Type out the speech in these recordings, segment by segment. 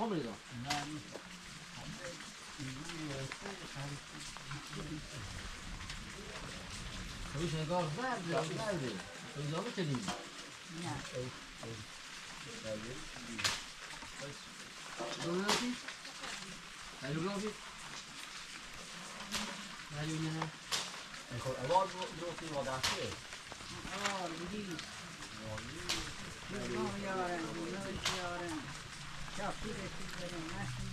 هم ریزم روش نگاه برده ریزامه چنین نه دولتی؟ دولتی؟ نه میخواد اول دولتی واداشته بگی یارن یارن شافی رسید بریم نشین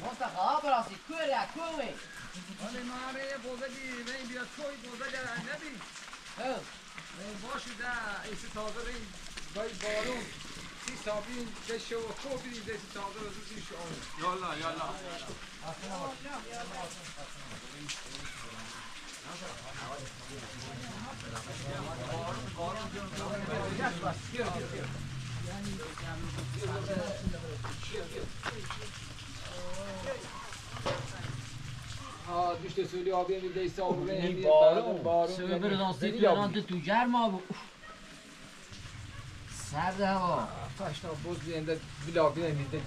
منطقه براستی کوی ولی ماره بزرگی این بیاد توی بزرگ نبی باشی ده ایسی تازه بین باید بارون سی سابین دشه و تو بین دشی تازه و زوزی شو یالا یالا düştü söylüyor abi evde ise o buraya hem بارون سوی راستی برانت تو گرما بود سرد هوا taşla boz birinde vlog'u eminde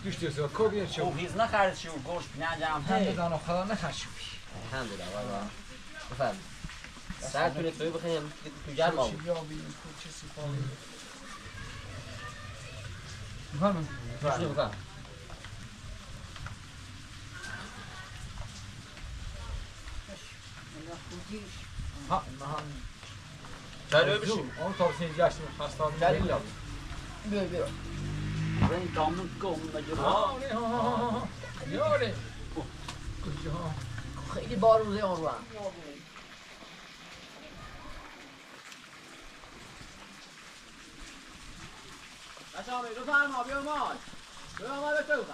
düştü söylüyor kobiye او çok هیز نخرد شو گوش بینجام hem de ana kadar ne kaçmış الحمدلله والا بفرم سرتونه توی بخیم تو گرما بود Hanım بفرم بفرم ha Çay bir şey. onu tavsiye geçtim hastanın değil ya بیا بیا این دامن گم نگیر. ha ne öyle خیلی بارون زیاد رو هم بچه ها بیرو فرما بیا مال بیا مال به تو بخم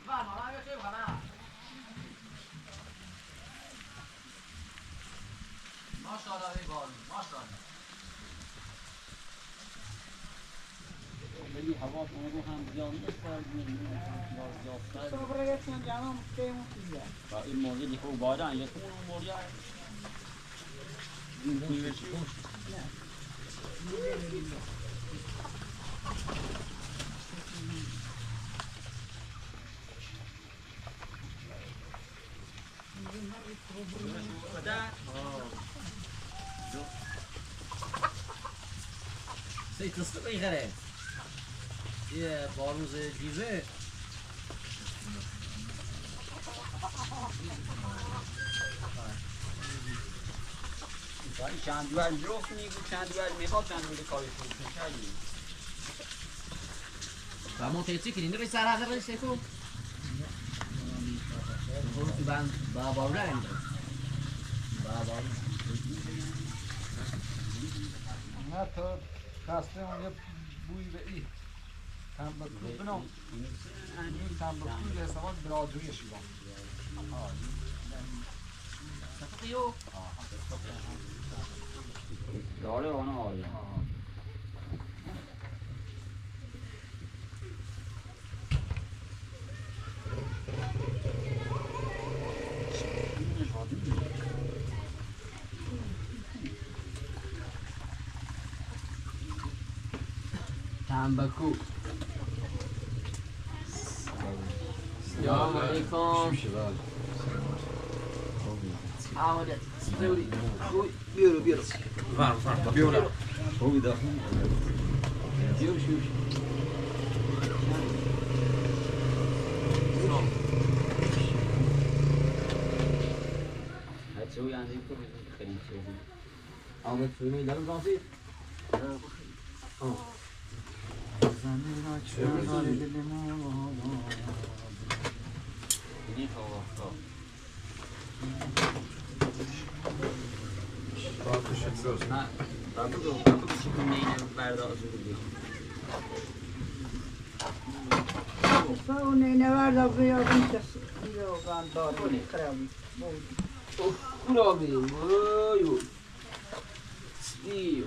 فرما من به تو بخم ماشاءالله بی بارون ماشاءالله ولی هوا اون رو هم زیاد نیست زیاد صبر رسون جانم قیمت زیاد و این موضوع دیگه او بادن یک اون موضوع این کویشی سی تصفیه بیخره یه باروز جیوه چند دوار جفت میگو چند دوار میخواد چند دوار کاری کنی و منطقه که این روی سر حقه روی سکو برو تو بند با بارو رنگ با بارو نه تا خسته اون یه بوی به ای تنبکو بنام این تنبکو به حسابات برادوی شیبان سفقیو داره آنها آره تنبکو سلام علیکم آمده سپوری بیارو بیارو فرم بیارو خوبی دا بیارو شوش هرچه او یعنی تو خیلی چیزی آمد سویمی دارم راسید این تو نه بابا چیکار نینه برداشت بودی اون اینه بیادم کسی بیادم داری کرامی اونو بریم وایو سیو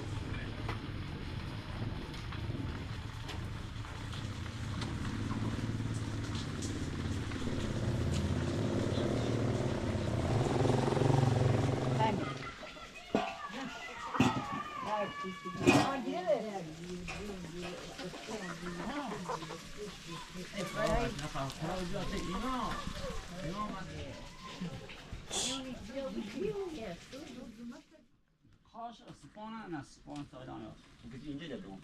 خاص سپانه نه سپانه تایلان هست اینجا جا برون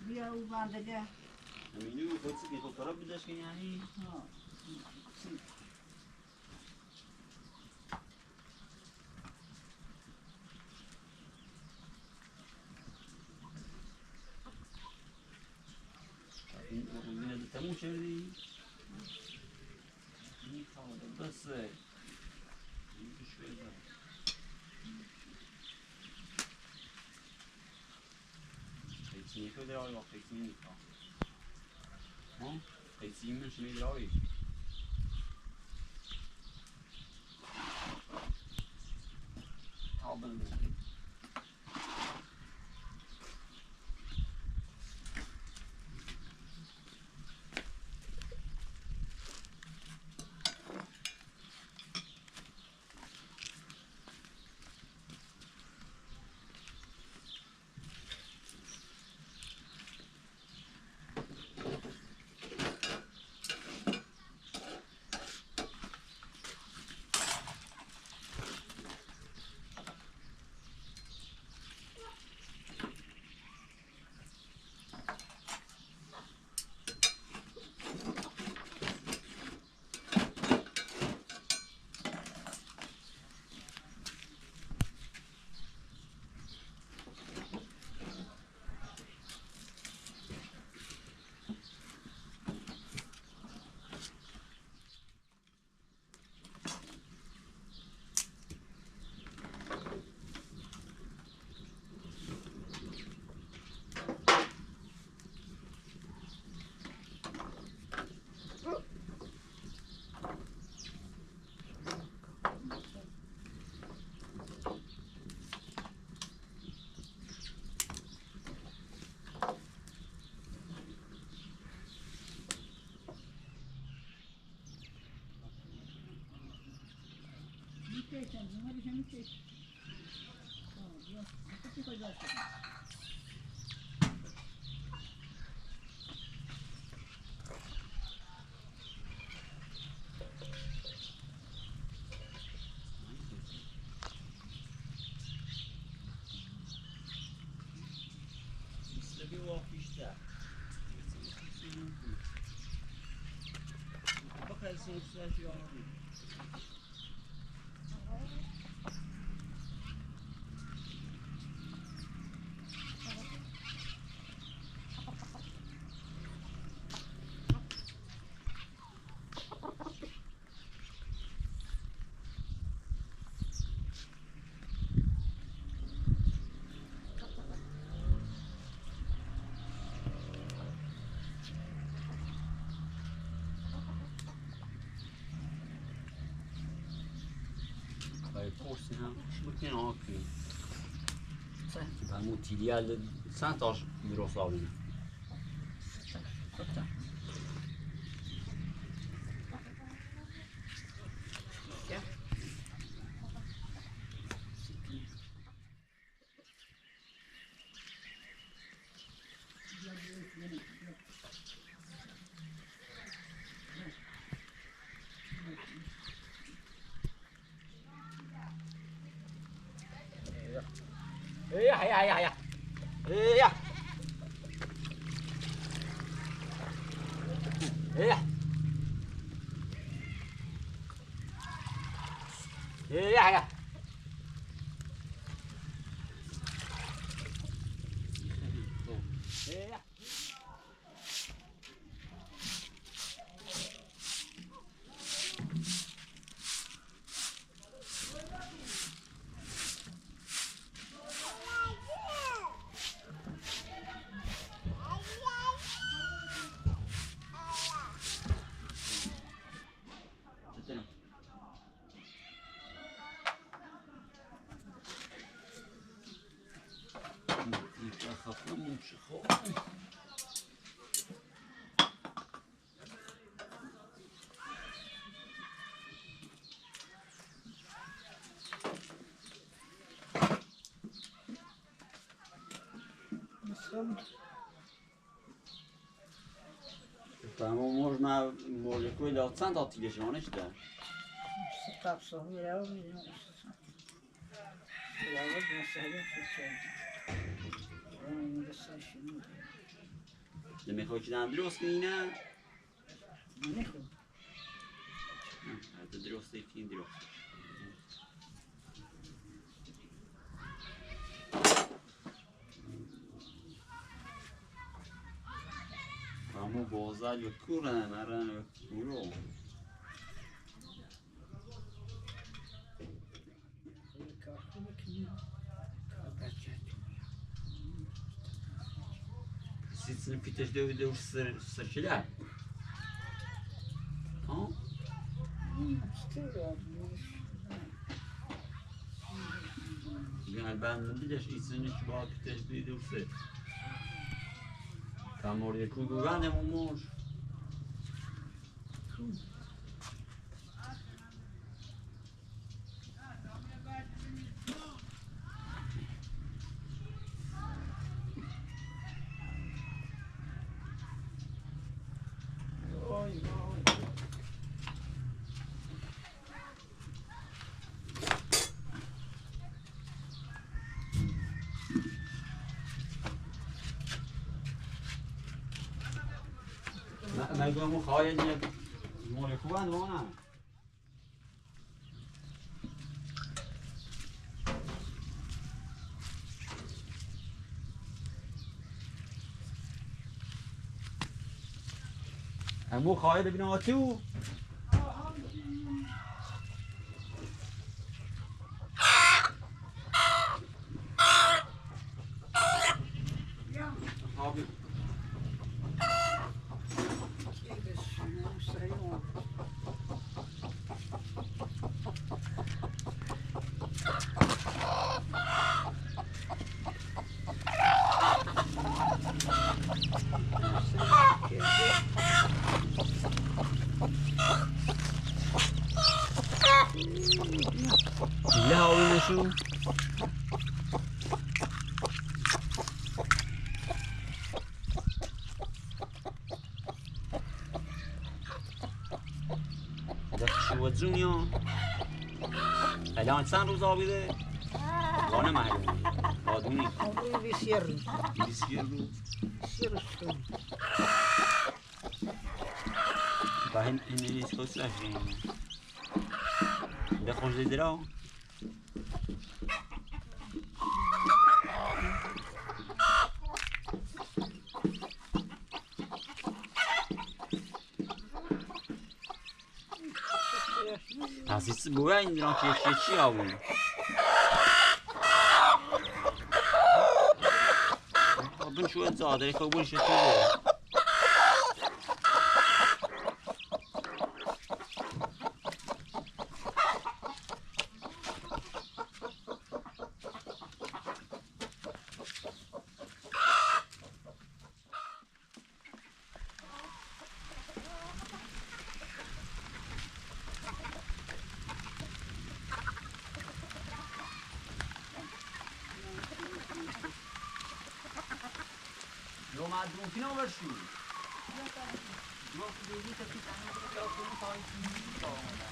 بیا او بنده ده همینو خود سکی تو طرف بدش که یعنی این تموم شدی این خواهد بس Fake drar jag fake min då. Ja, fake simmen som vi drar i. Kabeln. Forse no, smuttino occhio. Senti, fa mutti al Santos Miroslavina. Tamam, może quello 80 legione işte. Tapsa ya bizim. Ya bu mesele çok. Ben de şimdi. نمیخوای که دارم درست کنی نه؟ Ne ko? نه درسته فیلم درست همو بازار یا کورن مرن یا کورو Sitsin fiteş dövdü sırçılar. Ha? Yani ben bir de içini şu bak fiteş dövdü sır. Tam oraya kuyruğun ne olmuş? نگاه مو خواهی مال خوبند و نه مو خواهی ببینم تو لا وين شو شو الدنيا الان چند روز آبیده وانه معلومه آدونی 20 روز. 20 روز بعد این نیست خوش رفتیم ده خوش دیده را Asisi boya indiran keşkeçi avun. Adın şu et zadere kabul şekilde. Nomad mümkün olur şu. Yok değil ki tane bir yakını sayesinde kalmadı.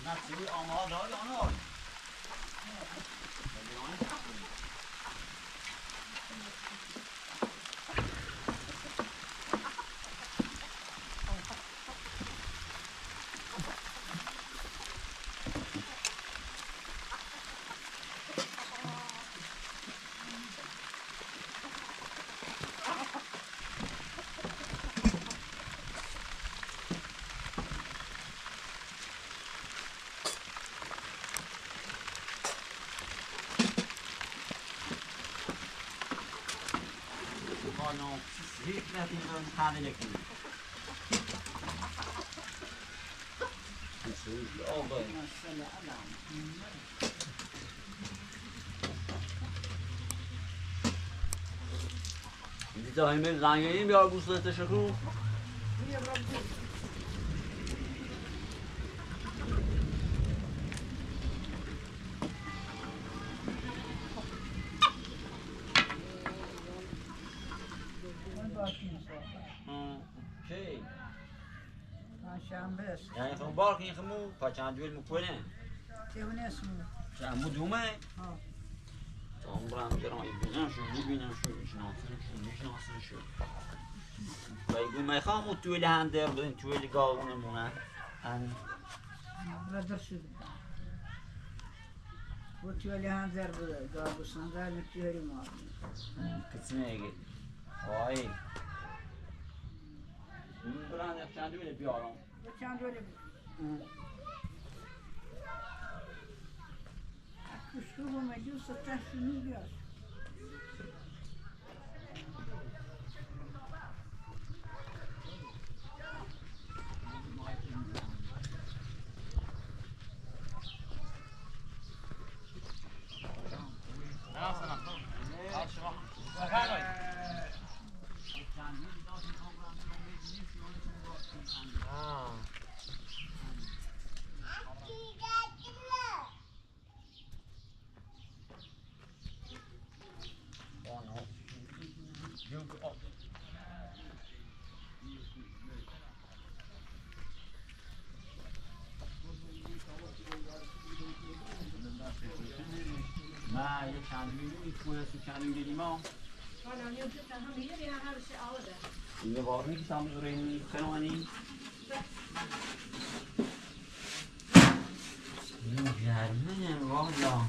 Nasıl ama daha yana var. No, hiç nefesim hamile kalıyor. Oldu. دائمی زنگی بیار گوشت تشکر. چی؟ شنبه است. یعنی خب بار که این خمو پاچند جویل میکنه. چه اون اسمه؟ چمو دومه. ها. تام برام درام ببینم شو میشناسن شو. باید میخوام اون توی لندر بدین توی گاونه مونه. برادر شد. و توی لندر بود. گاوسان در نتیجه ما. کسی میگه. وای. برام چند جویل بیارم. چند دوره بود. کشکو با مجلس تشنی بیاد. نه یه چند میلیونی توی چند میلیونی ما. اینه واقعی که سامز رو این خنوانی. این جرمه واقعا.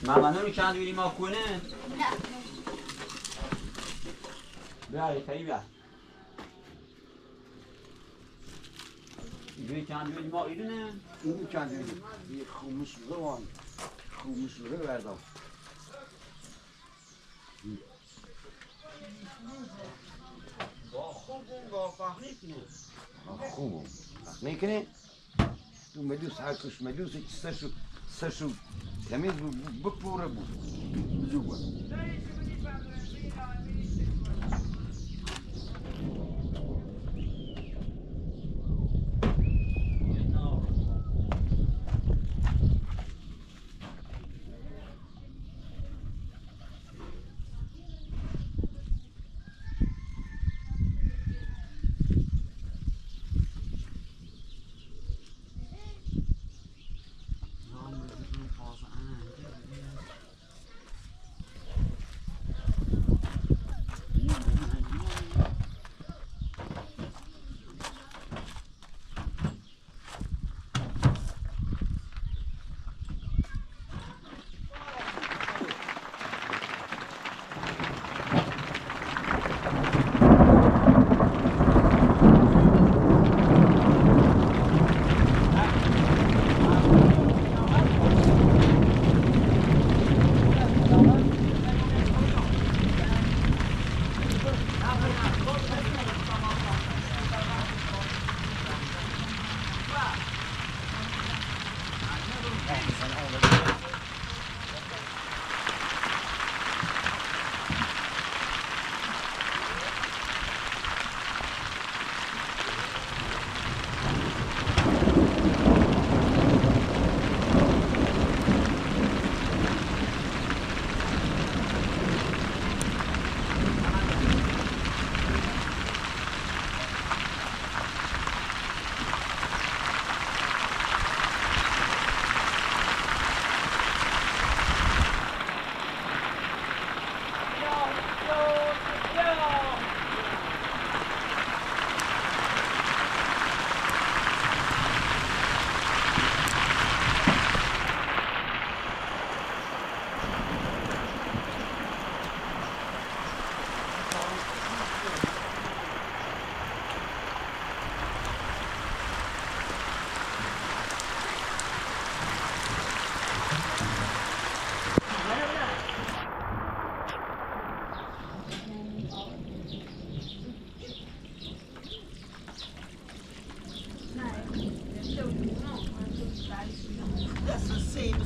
ماما رو چند میلیونی ما کنه؟ نه. بیایی تایی بیا. اینجوری چند میلیونی ما ایدونه؟ اینو چند میلیونی؟ یه خومش روان. خومش رو بردم. با خوبون با فهمی کنه. خوبم. فهمی کنه؟ تو مدوس هرکش مدوس سشو تمیز بپوره بود. بزوگه.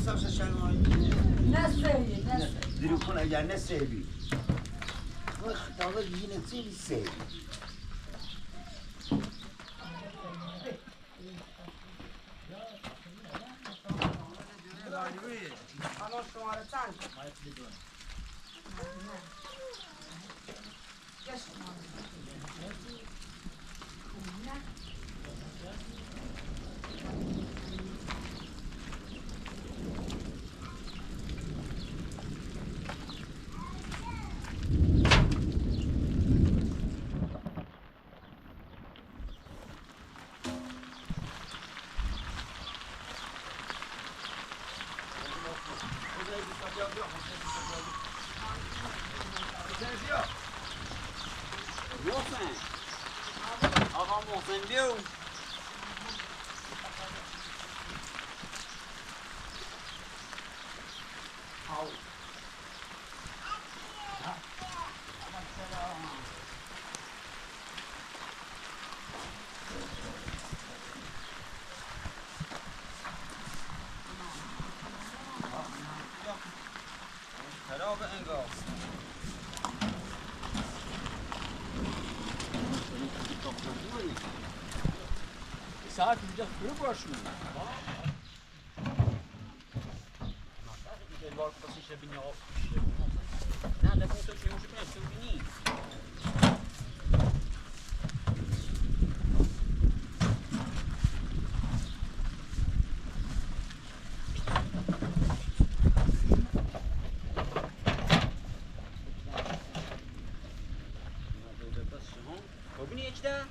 ساخت شلواری نه سیبی نه سیبی دیرو کن اگر نه سیبی خطابه دیگه نتیلی سیبی الان شماره چند محسن آقا محسن بیو خراب انگار ساعت اینجا خوب باشون نه ده تو چه موشه کنه تو بینی ببینی اجده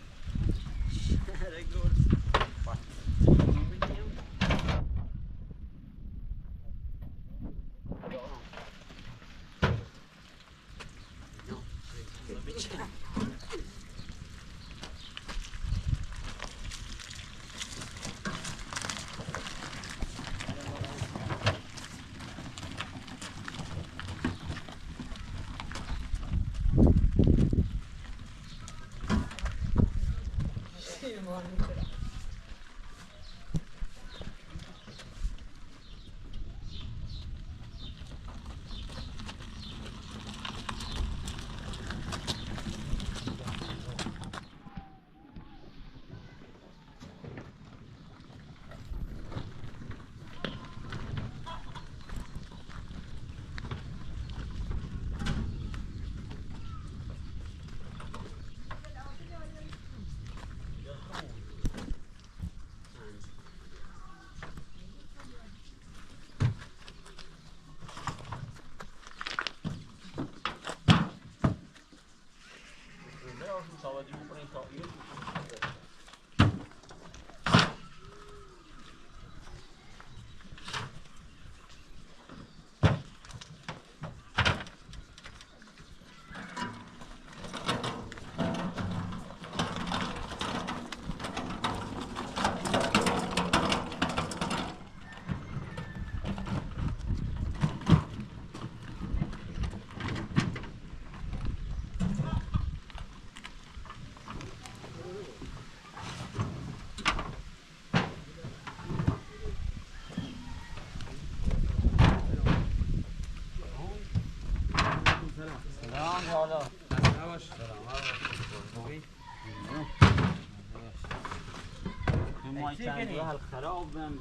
ما چند حال خراب بم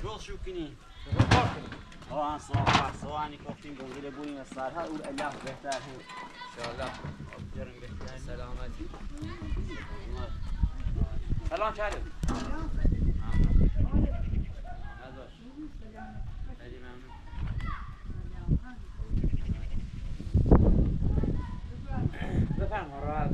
جوش شو کنی آه صبح صبحانی کفتیم گویل بودیم از سرها اول الله بهتر هم انشاءالله جرم بهتر سلامتی سلام چهره بفرم راحت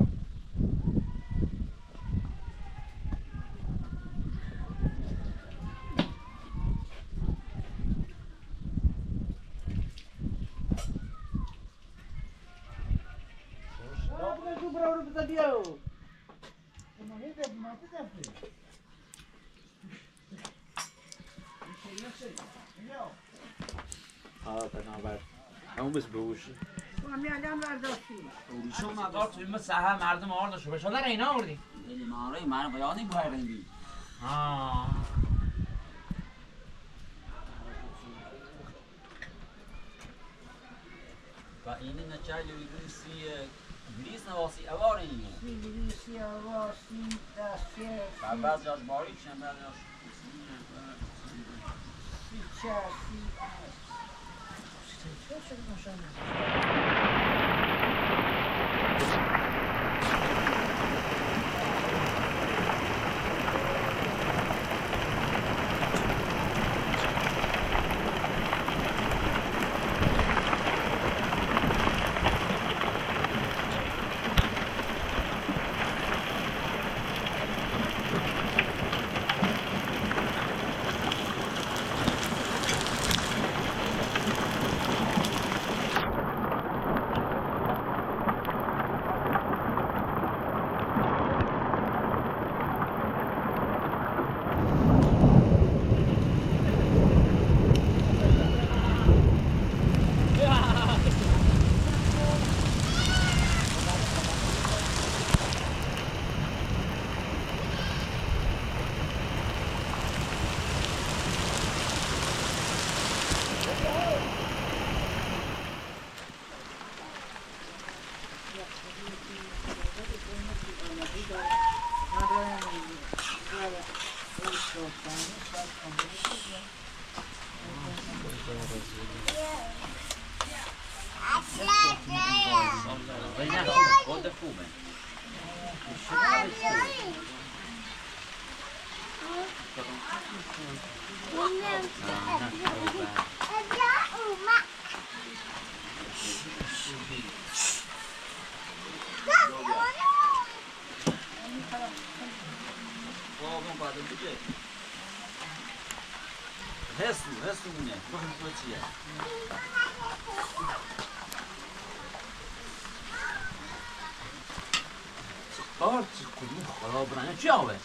همون بس بوش فامیلیان برداشتی شما مقدار توی ما سهر مردم آرد شو بشو در اینا آوردی خیلی ماره من بیانی باید رنگی و این نچای لیسی گریس نواسی اوار اینه انگلیسی آواسی دسته بعد جاش باریک شن بعد جاش چرسی چه شده ماشاءالله خود خوبه واقعا بعد دیگه هست مونه فهم چیه کار چی کدوم خراب رنه چی آوه